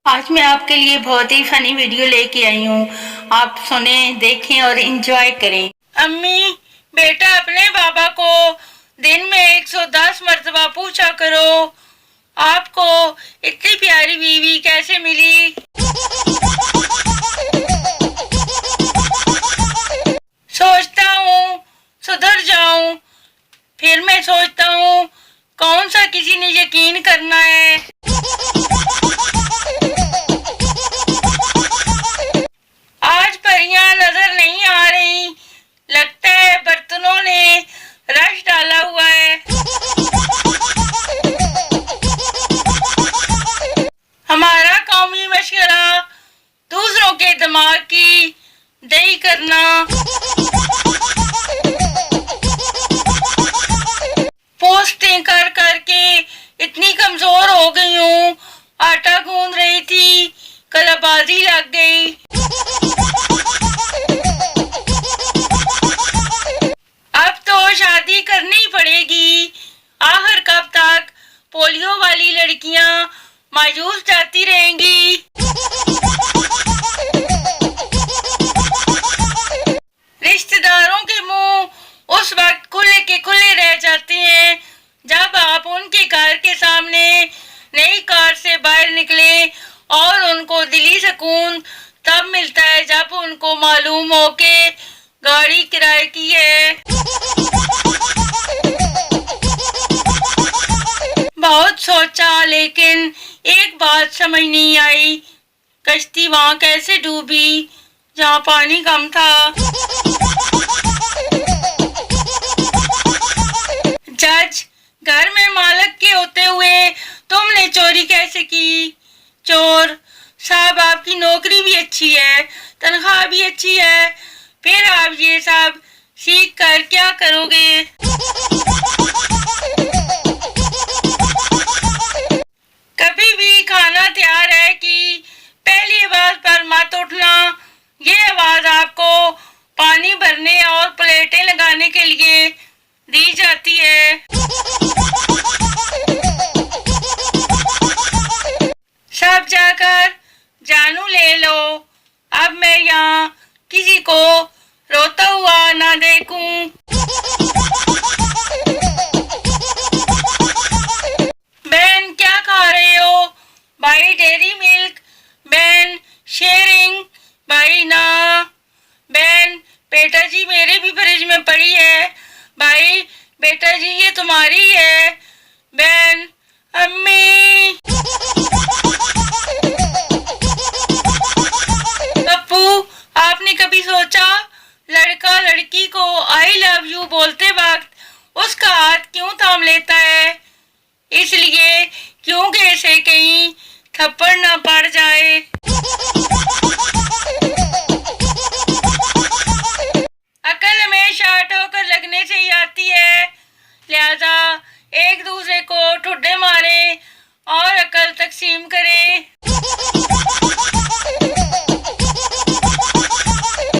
आज मैं आपके लिए बहुत ही फनी वीडियो लेके आई हूँ। आप सुने, देखें और एंजॉय करें। अम्मी, बेटा अपने बाबा को दिन में 110 मर्तबा पूछा करो, आपको इतनी प्यारी बीवी कैसे मिली। सोचता हूँ सुधर जाऊं, फिर मैं सोचता हूँ कौन सा किसी ने यकीन करना है। आज परियां नजर नहीं आ रही, लगता है बर्तनों ने रश डाला हुआ है। हमारा कौमी मशवरा दूसरों के दिमाग की दही करना। पोस्टें कर करके इतनी कमजोर हो गई हूँ, आटा गूंद रही थी, कलाबाजी लग गई। अब तो शादी करनी पड़ेगी, आखिर कब तक पोलियो वाली लड़कियां मायूस जाती रहेंगी। रिश्तेदारों के मुंह उस वक्त खुले के खुले रह जाते हैं जब आप उनके घर के सामने नई कार से बाहर निकले, और उनको दिली सुकून तब मिलता है जब उनको मालूम हो कि गाड़ी किराए की है। बहुत सोचा लेकिन एक बात समझ नहीं आई, कश्ती वहां कैसे डूबी जहां पानी कम था। जज, घर में मालिक के होते हुए तुमने चोरी कैसे की? चोर साहब, आपकी नौकरी भी अच्छी है, तनख्वाह भी अच्छी है, फिर आप ये सब सीख कर क्या करोगे? कभी भी खाना तैयार है कि पहली आवाज पर मत उठना, ये आवाज आपको पानी भरने और प्लेटें लगाने के लिए दी जाती है। सब जाकर जानू ले लो, अब मैं यहाँ किसी को रोता हुआ ना देखूं। बहन क्या खा रहे हो? भाई डेयरी मिल्क। बहन शेयरिंग। भाई ना। बहन बेटा जी मेरे भी फ्रिज में पड़ी है। भाई बेटा जी ये तुम्हारी है। बहन अम्मी। पप्पू, आपने कभी सोचा लड़का लड़की को आई लव यू बोलते वक्त उसका हाथ क्यों थाम लेता है? इसलिए क्योंकि इसे कहीं थप्पड़ ना पड़ जाए।